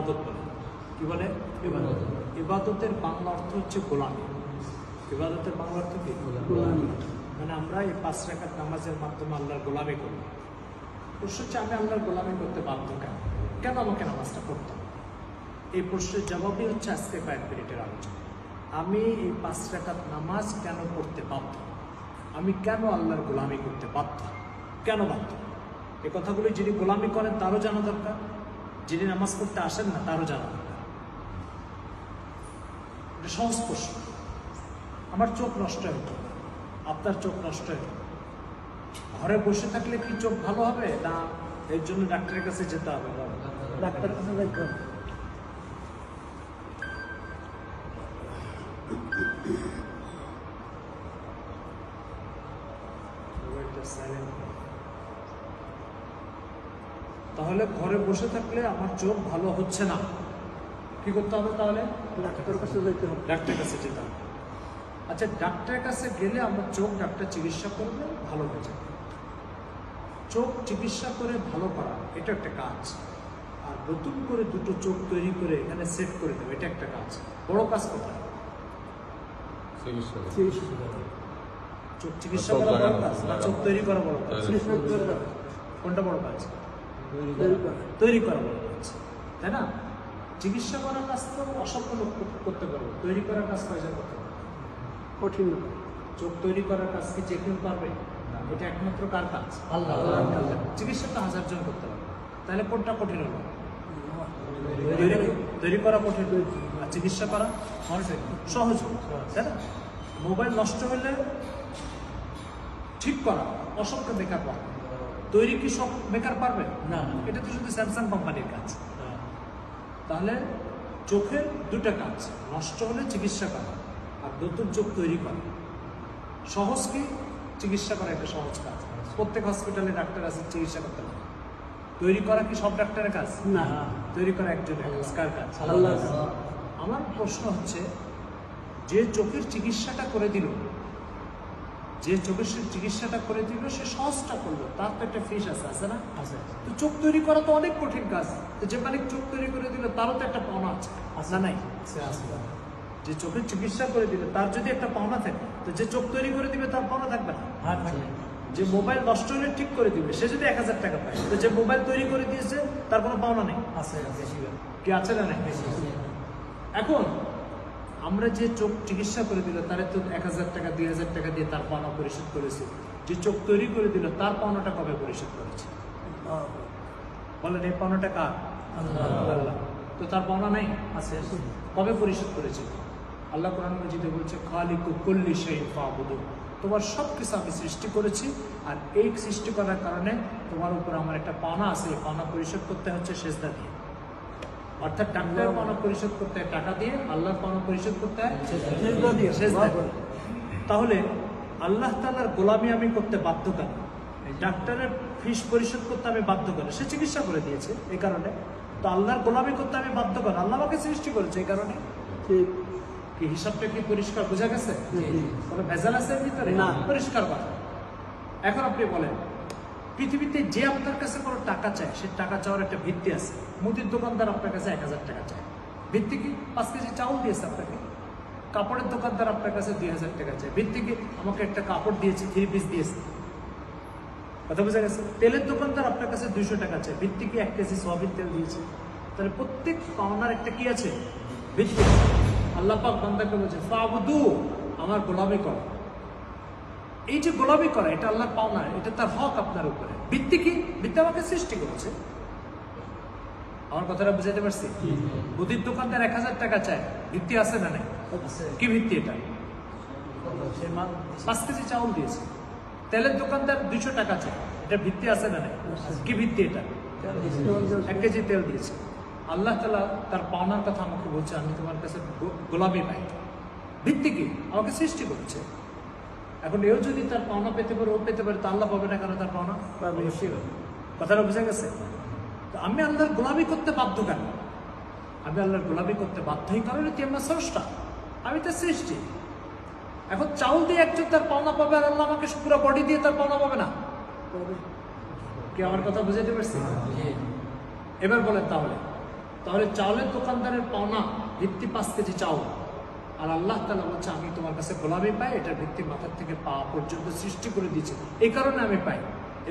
ইবাদত বলে। কি বলে? ইবাদত। ইবাদতের বাংলা অর্থ হচ্ছে গোলামি। ইবাদতের বাংলা অর্থ কি? গোলামি। মানে আমরা এই 5 রাকাত নামাজের মাধ্যমে আল্লাহর গোলামি করি। প্রশ্ন হচ্ছে আমি আল্লাহর গোলামি করতে বাধ্য কেন? কেন আমাকে নামাজটা করতে হবে? এই প্রশ্নের জবাবই হচ্ছে আজকে কয়েক মিনিটের আলোচনা। আমি এই 5 রাকাত নামাজ কেন পড়তে বাধ্য? আমি কেন আল্লাহর গোলামি করতে বাধ্য? কেন বাধ্য? এই কথাগুলি যিনি গোলামি করেন তারও জানা দরকার, যিনি নামাজ পড়তে আসেন না তারও জানা দরকার। এটা সহজ প্রশ্ন। আমার চোখ নষ্ট হতো, আপনার চোখ নষ্ট হতো, ঘরে বসে থাকলে কি চোখ ভালো হবে না এর জন্য ডাক্তারের কাছে যেতে হবে? ডাক্তার কাছে যাইতে হবে। তাহলে ঘরে বসে থাকলে আমার চোখ ভালো হচ্ছে না, কি করতে হবে? তাহলে ডাক্তারের কাছে যেতে হবে। ডাক্তারের কাছে যেতে হবে। আচ্ছা, ডাক্তারের কাছে গেলে আমার চোখ ডাক্তার চিকিৎসা করবে, ভালো হয়ে যাবে। চোখ চিকিৎসা করে ভালো করা এটা একটা কাজ, আর নতুন করে দুটো চোখ তৈরি করে এখানে সেট করে দেবে এটা একটা কাজ। বড় কাজ কোথায়? চোখ চিকিৎসা করা বড় কাজ না চোখ তৈরি করা বড় কাজ? কোনটা বড় কাজ? তৈরি করা বড় কাজ, তাই না? চিকিৎসা করার কাজ তো অসংখ্য লোক করতে পারবে, তৈরি করার কাজ কয়জন করতে পারবে? কঠিন। চোখ তৈরি করার কাজ কি যে কেউ পারবে? এটা একমাত্র কার কাজ? আল্লাহ। চিকিৎসা তো 1000 জন করতে পারবে, তাহলে কোনটা কঠিন হলো? তৈরি করা কঠিন আর চিকিৎসা করা সহজ, তাই না? মোবাইল নষ্ট হলে ঠিক করা অসংখ্য বেকার পাবে, তৈরি কি সব বেকার পারবে? না, এটা তো শুধু স্যামসাং কোম্পানির কাজ। তাহলে চোখের দুটা কাজ, নষ্ট হলে চিকিৎসা করা আর নতুন চোখ তৈরি করা। সহজ কি? চিকিৎসা করা একটা সহজ কাজ, প্রত্যেক হসপিটালে ডাক্তার আছে, চিকিৎসা করতে পারে। তৈরি করা কি সব ডাক্তারের কাজ? না, তৈরি করা একজনের কাজ। কার কাজ? আল্লাহ। আমার প্রশ্ন হচ্ছে, যে চোখের চিকিৎসাটা করে দিল, যে চোখের চিকিৎসাটা করে দিল সে সহজটা করলো, তার তো একটা ফিস আছে, আছে না? তো চোখ তৈরি করা তো অনেক কঠিন কাজ, তো যে মালিক চোখ তৈরি করে দিল তারও তো একটা পাওনা আছে, না নাই? যে চোখের চিকিৎসা করে দিল তার যদি একটা পাওনা থাকে, তো যে চোখ তৈরি করে দিবে তার পাওনা থাকবে না? যে মোবাইল নষ্ট হলে ঠিক করে দিবে সে যদি 1000 টাকা পায়, তো যে মোবাইল তৈরি করে দিয়েছে তার কোনো পাওনা নেই? কি আছে না? নাই। এখন আমরা যে চোখ চিকিৎসা করে দিল তারে তো 1000 টাকা 2000 টাকা দিয়ে তার পাওনা পরিশোধ করেছে, যে চোখ তৈরি করে দিল তার পাওনাটা কবে পরিশোধ করেছে? বলেন, এই পাওনাটা কার? আল্লাহ। তো তার পাওনা নাই? আছে। কবে পরিশোধ করেছে? আল্লাহ কোরআন মাজিদে বলছে, খালিকু কুল্লি শাইইন ফাবুদু, তোমার সব কিছু আমি সৃষ্টি করেছি, আর এই সৃষ্টি করার কারণে তোমার উপর আমার একটা পাওনা আছে, এই পাওনা পরিশোধ করতে হচ্ছে সেজদা দিয়ে। অর্থাৎ ডাক্তারের পাওনা পরিশোধ করতে হয় টাকা দিয়ে, আল্লাহর পাওনা পরিশোধ করতে হয় সেজদা দিয়ে। তাহলে আল্লাহ তাআলার গোলামি আমি করতে বাধ্য কেন? ডাক্তারের ফিস পরিশোধ করতে আমি বাধ্য কেন? সে চিকিৎসা করে দিয়েছে এই কারণে। তো আল্লাহর গোলামি করতে আমি বাধ্য কেন? আল্লাহ আমাকে সৃষ্টি করেছে এই কারণে। কি হিসাবটা কি পরিষ্কার বোঝা গেছে? কোনো ভেজাল আছে এর ভিতরে? না, পরিষ্কার কথা। এখন আপনি বলেন, পৃথিবীতে যে আপনার কাছে কোনো টাকা চায়, সে টাকা চাওয়ার একটা ভিত্তি আছে। মুদির দোকানদার আপনার কাছে 1000 টাকা চায়, ভিত্তি কি? 5 কেজি চাউল দিয়েছে আপনাকে। কাপড়ের দোকানদার আপনার কাছে 2000 টাকা চায়, ভিত্তি কি? আমাকে একটা কাপড় দিয়েছে, 3 পিস দিয়েছে। কথা বোঝা গেছে? তেলের দোকানদার আপনার কাছে 200 টাকা চায়, ভিত্তি কি? 1 কেজি সয়াবিন তেল দিয়েছে। তাহলে প্রত্যেক পাওনার একটা কি আছে? ভিত্তি। আল্লাহ পাক বান্দাকে বলছে, ফাবুদু, আমার গোলামি করো। এই যে গোলামি করা, এটা আল্লাহর পাওনা, এটা তার হক আপনার উপরে। ভিত্তি কি? ভিত্তি আমাকে সৃষ্টি করেছে। আমার কথাটা বুঝাতে পারছি? মুদির দোকানদার 1000 টাকা চায়, ভিত্তি আছে না নাই? কি ভিত্তি এটা? 5 কেজি চাউল দিয়েছে। তেলের দোকানদার 200 টাকা চায়, এটা ভিত্তি আছে না নাই? কি ভিত্তি এটা? 1 কেজি তেল দিয়েছে। আল্লাহ তাআলা তার পাওনার কথা আমাকে বলছে, আমি তোমার কাছে গোলামি পাই। ভিত্তি কি? আমাকে সৃষ্টি করেছে। এখন এও যদি তার পাওনা পেতে পারে, ও পেতে পারে, তা আল্লাহ পাবে না কেন তার পাওনা? কথাটা বুঝা গেছে? তো আমি আল্লাহর গোলামি করতে বাধ্য কেন? আমি আল্লাহর গোলামি করতে বাধ্যই কারণে তুই আমার স্রষ্টা, আমি তার সৃষ্টি। এখন চাউল দিয়ে একজন তার পাওনা পাবে, আর আল্লাহ আমাকে পুরো বডি দিয়ে তার পাওনা পাবে না? কি আমার কথা বুঝাইতে পারছি? এবার বলেন তাহলে তাহলে চাউলের দোকানদারের পাওনা ভিত্তি 5 কেজি চাউল, আর আল্লাহ তাআলা বলছে আমি তোমার কাছে গোলামি পাই, এটার ভিত্তি মাথার থেকে পা পর্যন্ত সৃষ্টি করে দিয়েছি, এই কারণে আমি পাই।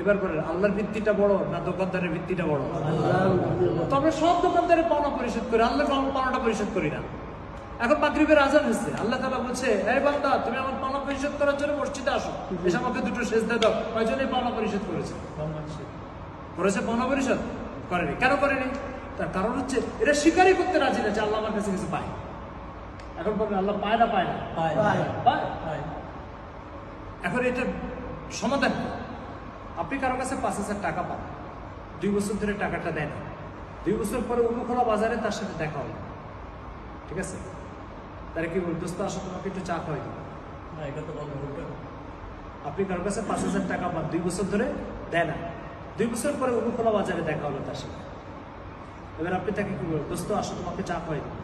এবার বলেন আল্লাহর ভিত্তিটা বড় না দোকানদারের ভিত্তিটা বড়? তবে সব দোকানদারের পাওনা পরিশোধ করে, আল্লাহর পাওনাটা পরিশোধ করি না। এখন মাগরিবের আজান হচ্ছে, আল্লাহ তাআলা বলছে এই বান্দা তুমি আমার পাওনা পরিশোধ করার জন্য মসজিদে আসো, এসে আমাকে 2টো সেজদা দাও। কয়জনই পাওনা পরিশোধ করেছে? করেছে পাওনা পরিশোধ? করেনি। কেন করেনি? তার কারণ হচ্ছে এটা স্বীকারই করতে রাজি না যে আল্লাহ আমার কাছে কিছু পায়। এখন বলবেন আল্লাহ পায় না? পায় না, পায়। এখন এটার সমাধান কি? আপনি কারো কাছে 5,000 টাকা পান, 2 বছর ধরে টাকাটা দেন, 2 বছর পরে অনুখোলা বাজারে তার সাথে দেখা হলো, ঠিক আছে? তারা কি বল দোস্ত আসো তোমাকে একটু চা খাওয়াই দেবো। আপনি কারো কাছে 5,000 টাকা পান, 2 বছর ধরে দেয় না, 2 বছর পরে অনুখোলা বাজারে দেখা হলো তার সাথে। এবার আপনি তাকে কি বলবেন? দোস্ত আসো তোমাকে চা খাওয়াই দেবো।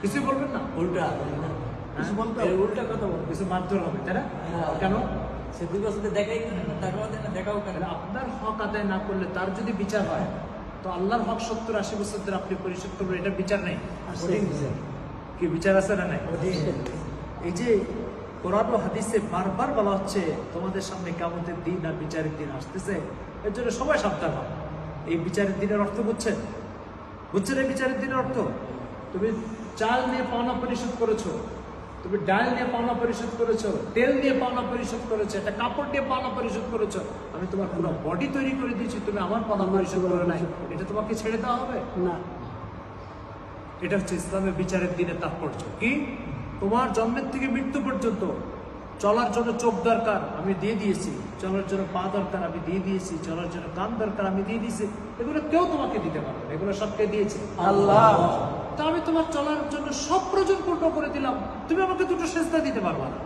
কিছুই বলবেন না, উল্টা কিছু বলতে উল্টা কথা বলবে, কিছু মারধর হবে, তাই না? কেন? সে 2 বছর দেখাই করে না, টাকাও দেয় না, দেখাও করে না। আপনার হক আদায় না করলে তার যদি বিচার হয়, তো আল্লাহর হক 70-80 বছর ধরে আপনি পরিশোধ করবেন, এটা বিচার নেই? কি বিচার আছে না নাই? এই যে কোরআন ও হাদিসে বারবার বলা হচ্ছে তোমাদের সামনে কিয়ামতের দিন আর বিচারের দিন আসতেছে, এর জন্য সবাই সাবধান হও। এই বিচারের দিনের অর্থ বুঝছেন? বুঝছেন এই বিচারের দিনের অর্থ? তুমি চাল নিয়ে পাওনা পরিশোধ করেছো, তুমি ডাল নিয়ে পাওনা পরিশোধ করেছো, তেল দিয়ে পাওনা পরিশোধ করেছো, একটা কাপড় দিয়ে পাওনা পরিশোধ করেছো, আমি তোমার পুরো বডি তৈরি করে দিয়েছি, তুমি আমার পাওনা পরিশোধ করে নাই, এটা তোমাকে ছেড়ে দেওয়া হবে না। এটা হচ্ছে ইসলামের বিচারের দিনের তাৎপর্য। কি? তোমার জন্মের থেকে মৃত্যু পর্যন্ত চলার জন্য চোখ দরকার, আমি দিয়ে দিয়েছি, চলার জন্য পা দরকার, আমি দিয়ে দিয়েছি, চলার জন্য কান দরকার, আমি দিয়ে দিয়েছি। এগুলো কেউ তোমাকে দিতে পারবে না, এগুলো সবকে দিয়েছে আল্লাহ। তা আমি তোমার চলার জন্য সব প্রয়োজন পূর্ণ করে দিলাম, তুমি আমাকে 2টো সেজদা দিতে পারবা না।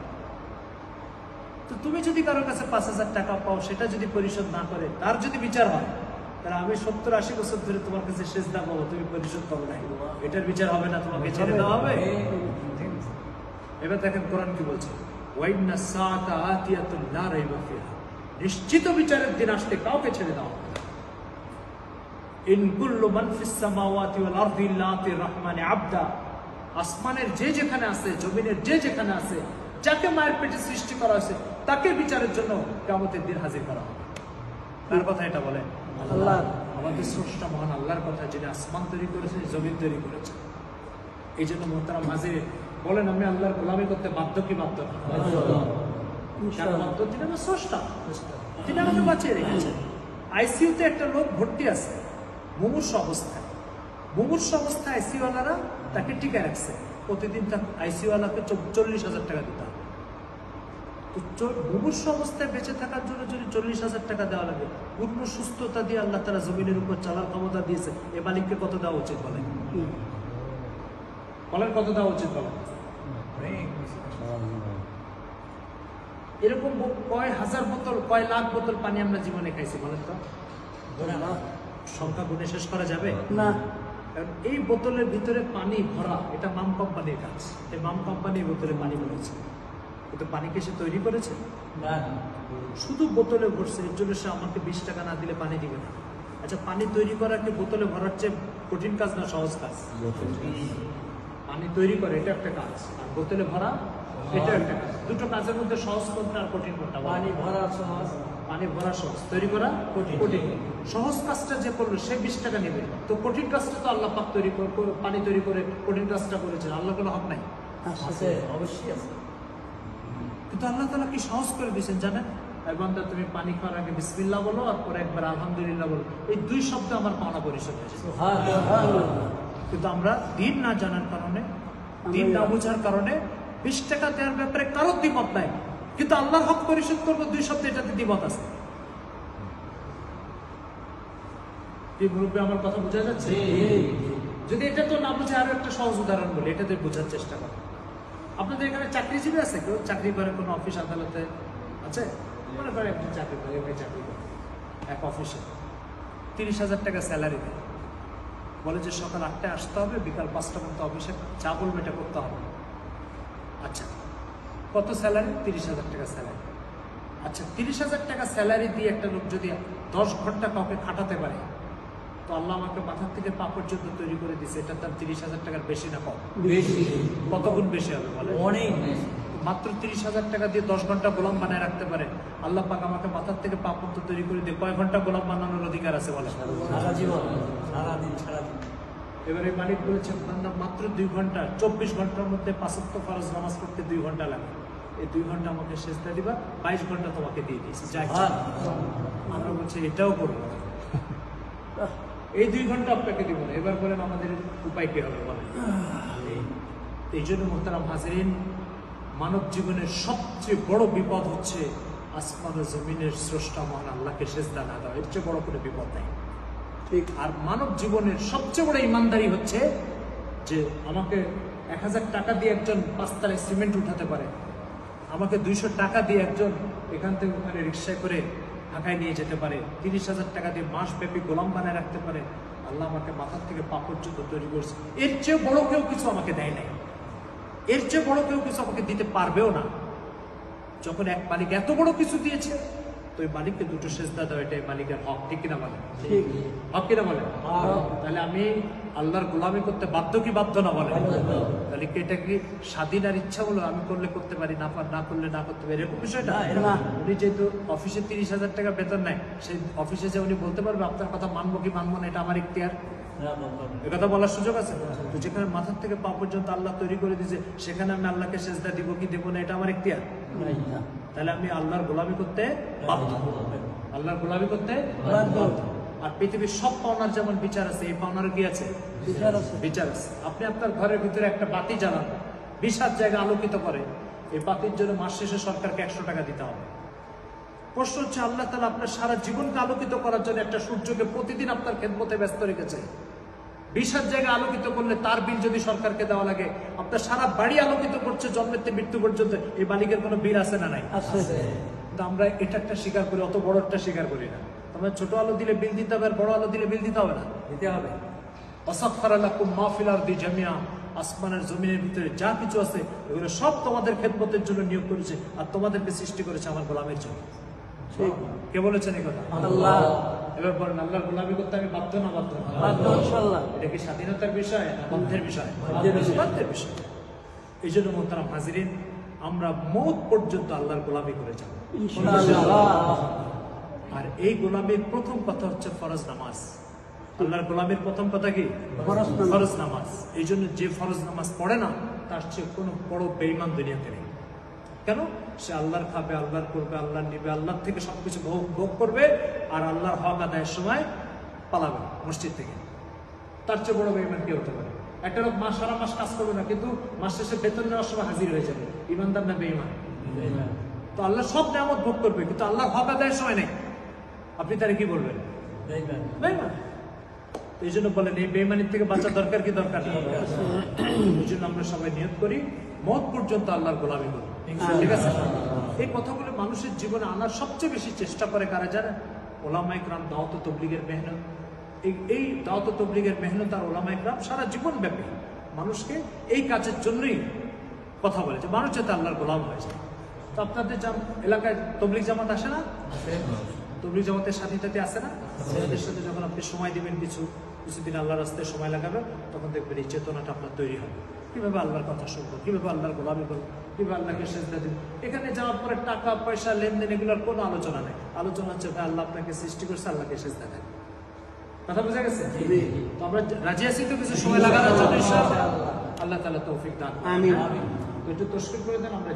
তো তুমি যদি কারোর কাছে 5,000 টাকা পাও, সেটা যদি পরিশোধ না করে, তার যদি বিচার হয়, তাহলে আমি 70-80 বছর ধরে তোমার কাছে সেজদা পাবো, তুমি পরিশোধ পাবো না, এটার বিচার হবে না? তোমাকে ছেড়ে দেওয়া হবে? এবার দেখেন কোরআন কি বলছে, ওয়াইন্না সাআতা আতিয়াতুন লা রাইবা ফিহা, নিশ্চিত বিচারের দিন আসতে কাউকে ছেড়ে দেওয়া হবে না। ইন কুল্লু মান ফিস সামাওয়াতি ওয়াল আরদি ইল্লা আতির রহমানি আবদা, আসমানের যে যেখানে আছে, জমিনের যে যেখানে আছে, যাকে মায়ের পেটে সৃষ্টি করা হয়েছে, তাকে বিচারের জন্য কিয়ামতের দিন হাজির করা হবে। তার কথা এটা বলে আল্লাহ, আমাদের স্রষ্টা মহান আল্লাহর কথা, যিনি আসমান তৈরি করেছেন, জমিন তৈরি করেছেন। এই জন্য মোহতারাম হাজির বলেন, আমি আল্লাহর গোলামি করতে বাধ্য কি বাধ্য না? বাধ্য। তিনি আমার স্রষ্টা, তিনি আমাকে বাঁচিয়ে রেখেছেন। আইসিইউতে একটা লোক ভর্তি আছে মুমূর্ষু অবস্থায়, মুমূর্ষু অবস্থায় আইসিইউওয়ালারা তাকে টিকে রাখছে, প্রতিদিন তার আইসিইউওয়ালাকে 40,000 টাকা দিতে হবে। তো মুমূর্ষু অবস্থায় বেঁচে থাকার জন্য যদি 40,000 টাকা দেওয়া লাগে, পূর্ণ সুস্থতা দিয়ে আল্লাহ তাআলা জমিনের উপর চলার ক্ষমতা দিয়েছে, এ মালিককে কত দেওয়া উচিত বলেন? বলেন কত দেওয়া উচিত বলেন? এরকম কয় হাজার বোতল, কয় লাখ বোতল পানি আমরা জীবনে খাইছি বলেন তো? সংখ্যা গুণে শেষ করা যাবে না। এই বোতলের ভিতরে পানি ভরা, এটা মাম কোম্পানির কাজ। এই মাম কোম্পানি বোতলে পানি ভরেছে, কিন্তু পানিকে সে তৈরি করেছে না, শুধু বোতলে ভরছে। এর জন্য সে আমাকে 20 টাকা না দিলে পানি দিবে না। আচ্ছা, পানি তৈরি করা কি বোতলে ভরার চেয়ে কঠিন কাজ না সহজ কাজ? পানি তৈরি করে এটা একটা কাজ, আর বোতলে ভরা এটা একটা কাজ। দুটো কাজের মধ্যে সহজ কোনটা আর কঠিন কোনটা? পানি ভরা সহজ, পানি ভরা সহজ, তৈরি করা কঠিন। সহজ কাজটা যে করলো সে 20 টাকা নেবে, তো কঠিন কাজটা তো আল্লাহ পাক তৈরি করে, পানি তৈরি করে কঠিন কাজটা করেছেন। আল্লাহ কোনো হক নাই? আছে, অবশ্যই আছে। কিন্তু আল্লাহ তাআলা কি সহজ করে দিয়েছেন জানেন? বান্দা তুমি পানি খাওয়ার আগে বিসমিল্লাহ বলো, আর পরে একবার আলহামদুলিল্লাহ বলো, এই 2 শব্দ আমার পাওনা পরিশোধ হয়েছে। কিন্তু আমরা দিন না জানার কারণে, দিন না বোঝার কারণে 20 টাকা দেওয়ার ব্যাপারে কারোর দ্বিমত নাই, কিন্তু আল্লাহর হক পরিশোধ করবো 2 শব্দ, এটাতে দ্বিমত আছে। এই মুরব্বী আমার কথা বোঝা যাচ্ছে? যদি এটা তো না বুঝে আরো একটা সহজ উদাহরণ বলি, এটাতে বোঝার চেষ্টা করো। আপনাদের এখানে চাকরিজীবী আছে কেউ? চাকরি করে কোনো অফিস আদালতে আছে? মনে করে একজন চাকরি করে, চাকরি করে এক অফিসে 30,000 টাকা স্যালারি দেয়, বলে যে সকাল 8টায় আসতে হবে, বিকাল 5টা পর্যন্ত অফিসে যা বলবে এটা করতে হবে। আচ্ছা, কত স্যালারি? 30,000 টাকা স্যালারি। আচ্ছা, 30,000 টাকা স্যালারি দিয়ে একটা লোক যদি 10 ঘন্টা কাউকে খাটাতে পারে, তো আল্লাহ আমাকে মাথার থেকে পা পর্যন্ত তৈরি করে দিছে, এটা তার 30,000 টাকার বেশি না কম? বেশি, কত গুণ বেশি হবে বলে? অনেক বেশি। মাত্র 30,000 টাকা দিয়ে 10 ঘন্টা গোলাম বানায় রাখতে পারে। আল্লাহ পাক আমাকে মাথার থেকে পা পর্যন্ত তৈরি করে দিয়ে কয় ঘন্টা গোলাম বানানোর অধিকার আছে বলে? সারা জীবন, সারাদিন। এবারে মালিক বলেছেন বান্দা মাত্র 2 ঘন্টা, 24 ঘন্টার মধ্যে 5 ওয়াক্ত ফরজ নামাজ পড়তে 2 ঘন্টা লাগে। এই 2 ঘন্টা আমাকে সেজদা দিবা, 22 ঘন্টা তোমাকে দিয়ে দিয়েছি। যাই আমরা বলছি এটাও করবো না, এই 2 ঘন্টা আপনাকে দিব না। এবার বলেন আমাদের উপায় কি হবে বলেন? এই জন্য মোহতারাম হাজিরিন, মানব জীবনের সবচেয়ে বড় বিপদ হচ্ছে আসমান ও জমিনের স্রষ্টা মহান আল্লাহকে সেজদা না দেওয়া। এর চেয়ে বড় কোনো বিপদ নাই। আর মানব জীবনের সবচেয়ে বড় ইমানদারি হচ্ছে যে আমাকে 1000 টাকা দিয়ে একজন 5 তলায় সিমেন্ট উঠাতে পারে, আমাকে 200 টাকা দিয়ে একজন এখান থেকে ওখানে রিক্সায় করে ঢাকায় নিয়ে যেতে পারে, 30,000 টাকা দিয়ে মাসব্যাপী গোলাম বানায় রাখতে পারে। আল্লাহ আমাকে মাথার থেকে পা পর্যন্ত তৈরি করছে। এর চেয়ে বড় কেউ কিছু আমাকে দেয় নাই, এর চেয়ে বড় কেউ কিছু আমাকে দিতে পারবেও না। যখন এক মালিক এত বড় কিছু দিয়েছে, তো ওই মালিককে দুটো সেজদা দেওয়া, এটাই মালিকের হক। ঠিক কিনা বলেন? হক কিনা বলেন? তাহলে আমি আল্লাহর গোলামি করতে বাধ্য কি বাধ্য না বলেন? তাহলে কি এটা কি স্বাধীন আর ইচ্ছা হলো আমি করলে করতে পারি, না করলে না করতে পারি, এরকম বিষয়টা? উনি যেহেতু অফিসে 30,000 টাকা বেতন নেয়, সেই অফিসে যে উনি বলতে পারবে আপনার কথা মানবো কি মানবো না, এটা আমার ইখতিয়ার। একথা বলার সুযোগ আছে? তো যেখানে মাথার থেকে পা পর্যন্ত আল্লাহ তৈরি করে দিয়েছে, সেখানে আমি আল্লাহকে সেজদা দিব কি দেবো না, এটা আমার ইখতিয়ার। তাহলে আমি আল্লাহর গোলামি করতে বাধ্য, আল্লাহর গোলামি করতে বাধ্য। আর পৃথিবীর সব পাওনার যেমন বিচার আছে, এই পাওনার কি আছে? বিচার আছে। আপনি আপনার ঘরের ভিতরে একটা বাতি জ্বালান, 20 জায়গা আলোকিত করে, এই বাতির জন্য মাস শেষে সরকারকে 100 টাকা দিতে হবে। প্রশ্ন হচ্ছে আল্লাহ তাআলা আপনার সারা জীবনকে আলোকিত করার জন্য একটা সূর্যকে প্রতিদিন আপনার খেদমতে ব্যস্ত রেখেছে। 20 জায়গা আলোকিত করলে তার বিল যদি সরকারকে দেওয়া লাগে, আপনার সারা বাড়ি আলোকিত করছে জন্মের থেকে মৃত্যু পর্যন্ত, এই মালিকের কোনো বিল আছে না নাই? কিন্তু আমরা এটা একটা স্বীকার করি, অত বড় একটা স্বীকার করি না। আমরা ছোট আলো দিলে বিল দিতে হবে, আর বড় আলো দিলে বিল দিতে হবে না? দিতে হবে। ওয়াসাখখারা লাকুম মা ফিল আরদি জামিআ, আসমানের জমিনের ভিতরে যা কিছু আছে এগুলো সব তোমাদের খেদমতের জন্য নিয়োগ করেছে, আর তোমাদেরকে সৃষ্টি করেছে আমার গোলামের জন্য। কে বলেছেন এই কথা? আল্লাহ। এবার বলেন আল্লাহর গোলামি করতে আমি বাধ্য না বাধ্য? ইনশাআল্লাহ। এটা কি স্বাধীনতার বিষয় না বাধ্যের বিষয়? বাধ্যের বিষয়। এই জন্য মোহতারাম হাজিরিন, আমরা মওত পর্যন্ত আল্লাহর গোলামি করে যাব ইনশাআল্লাহ। আর এই গোলামির প্রথম কথা হচ্ছে ফরজ নামাজ। আল্লাহর গোলামির প্রথম কথা কি? ফরজ নামাজ। এই জন্য যে ফরজ নামাজ পড়ে না, তার চেয়ে কোনো বড় বেঈমান দুনিয়াতে নেই। কেন? সে আল্লাহর খাবে, আল্লাহর করবে, আল্লাহর নিবে, আল্লাহর থেকে সবকিছু ভোগ করবে, আর আল্লাহর হক আদায়ের সময় পালাবে মসজিদ থেকে। তার চেয়ে বড় বেঈমান কে হতে পারে? একটা লোক সারা মাস কাজ করবে না, কিন্তু মাস শেষে বেতন নেওয়ার সময় হাজির হয়ে যাবে। ইমানদার না বেঈমান? তো আল্লাহ সব নিয়ামত ভোগ করবে, কিন্তু আল্লাহর হক আদায়ের সময় নেই। আপনি তারে কি বলবেন? বেঈমান। এই জন্য বলেন এই বেঈমানির থেকে বাঁচার দরকার কি দরকার নেই? এই জন্য আমরা সবাই নিয়ত করি মওত পর্যন্ত আল্লাহর গোলামি করি। ঠিক আছে? এই কথাগুলো মানুষের জীবনে আনার সবচেয়ে বেশি চেষ্টা করে কারা জানেন? ওলামায়ে কেরাম, দাওয়াত ও তাবলীগের মেহনত। এই দাওয়াত ও তাবলীগের মেহনত আর ওলামায়ে কেরাম সারা জীবন ব্যাপী মানুষকে এই কাজের জন্যই কথা বলে, যে মানুষ যাতে আল্লাহর গোলাম হয়ে যায়। তো আপনাদের এলাকায় তবলীগ জামাত আসে না? তবলীগ জামাতের সাথে সাথে আসে না? তাদের সাথে যখন আপনি সময় দিবেন, কিছুদিন আল্লাহর রাস্তায় সময় লাগাবেন, তখন দেখবেন এই চেতনাটা আপনার তৈরি হবে। কিভাবে আল্লাহর কথা শুনবো, কিভাবে আল্লাহর গোলামি করবো, কিভাবে আল্লাহকে সেজদা দিব। এখানে যাওয়ার পরে টাকা পয়সা লেনদেন এগুলোর কোনো আলোচনা নেই। আলোচনা হচ্ছে ভাই আল্লাহ আপনাকে সৃষ্টি করছে, আল্লাহকে সেজদা দেন। কথা বোঝা গেছে? তো আমরা রাজি আছি তো কিছু সময় লাগানোর জন্য। আল্লাহ তাআলা তৌফিক দান। আমিন। একটু তশরিফ করে দেন। আমরা